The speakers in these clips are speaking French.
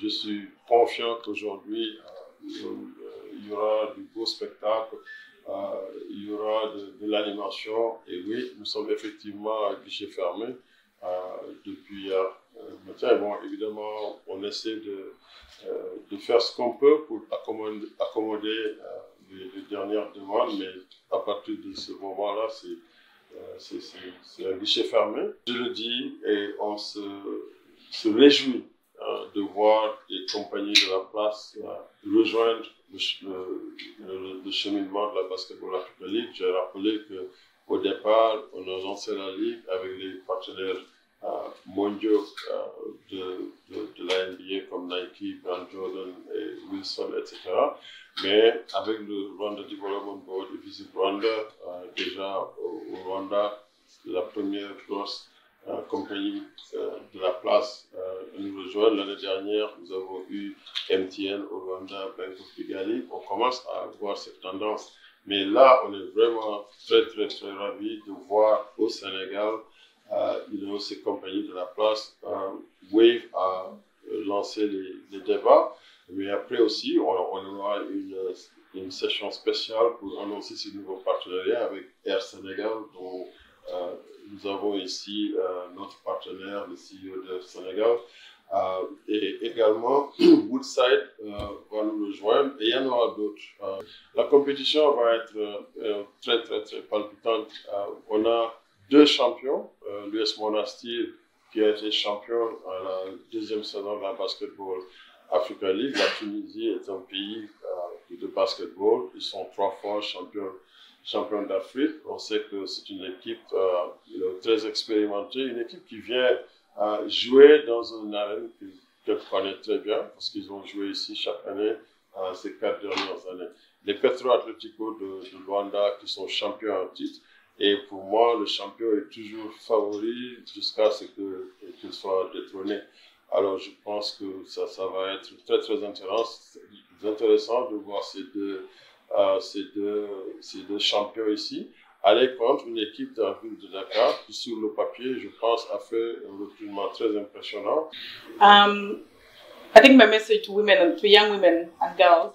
Je suis confiant qu'aujourd'hui, il y aura du beau spectacle, il y aura de l'animation. Et oui, nous sommes effectivement à guichet fermé depuis hier matin. Bon, évidemment, on essaie de faire ce qu'on peut pour accommoder les dernières demandes, mais à partir de ce moment-là, c'est un guichet fermé. Je le dis et on se réjouit de voir les compagnies de la place rejoindre le cheminement de la Basketball Africa League. J'ai rappelé qu'au départ, on a lancé la ligue avec les partenaires mondiaux de la NBA comme Nike, Brand Jordan, et Wilson, etc. Mais avec le Rwanda Development Board et Visit Rwanda, déjà au Rwanda, la première grosse compagnie de la place nous rejoint. L'année dernière, nous avons eu MTN au Rwanda, Bank of Kigali. On commence à voir cette tendance. Mais là, on est vraiment très ravis de voir au Sénégal ces compagnies de la place. Wave a lancé les débats. Mais après aussi, on aura une session spéciale pour annoncer ce nouveau partenariat avec Air Sénégal, dont nous avons ici notre partenaire, le CEO de Sénégal, et également Woodside va nous rejoindre, et il y en aura d'autres. La compétition va être très palpitante. On a deux champions, l'US Monastir qui a été champion à la deuxième saison de la Basketball Africa League. La Tunisie est un pays de basketball. Ils sont 3 fois champions d'Afrique. On sait que c'est une équipe très expérimentée, une équipe qui vient jouer dans une arène qu'elle connaît très bien, parce qu'ils ont joué ici chaque année ces 4 dernières années. Les Petro Atlético de Luanda qui sont champions en titre. Et pour moi, le champion est toujours favori jusqu'à ce qu'il soit détrôné. Alors, je pense que ça va être très intéressant de voir ces deux champions ici aller contre une équipe de la ville de Dakar qui, sur le papier, je pense, a fait un recrutement très impressionnant. I think my message to young women and girls.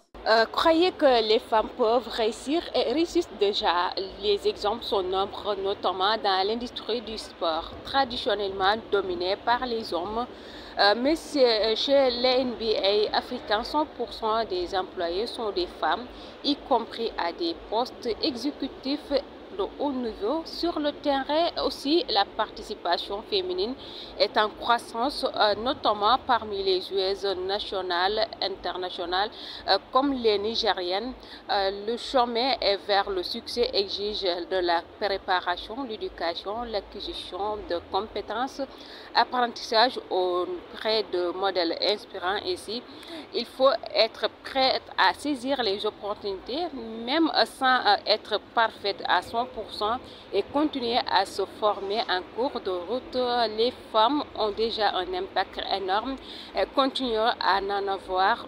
Croyez que les femmes peuvent réussir et réussissent déjà. Les exemples sont nombreux, notamment dans l'industrie du sport, traditionnellement dominée par les hommes. Mais chez les NBA africains, 100% des employés sont des femmes, y compris à des postes exécutifs de haut niveau. Sur le terrain aussi, la participation féminine est en croissance, notamment parmi les joueuses nationales, internationales, comme les Nigériennes. Le chemin vers le succès exige de la préparation, l'éducation, l'acquisition de compétences, apprentissage auprès de modèles inspirants ici. Il faut être prêt à saisir les opportunités, même sans être parfaite à 100%, et continuer à se former en cours de route. Les femmes ont déjà un impact énorme et continuent à en avoir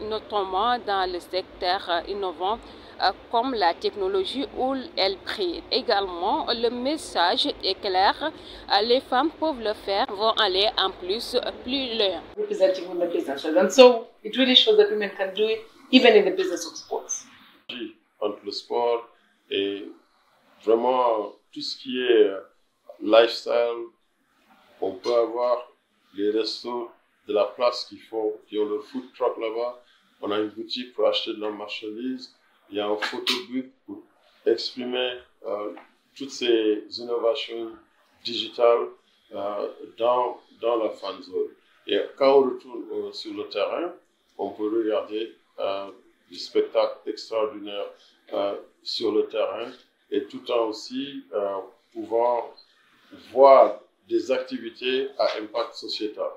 notamment dans le secteur innovant comme la technologie où elles brillent. Également, le message est clair, les femmes peuvent le faire, vont aller en plus loin. Representing women businesses, and so it really shows that women can do it even in the business of sports. Entre le sport et vraiment tout ce qui est lifestyle, on peut avoir les restos de la place qui ont le food truck là-bas. On a une boutique pour acheter de la marchandise. Il y a un photobooth pour exprimer toutes ces innovations digitales dans la fan zone. Et quand on retourne sur le terrain, on peut regarder des spectacles extraordinaires sur le terrain et tout en aussi pouvant voir des activités à impact sociétal.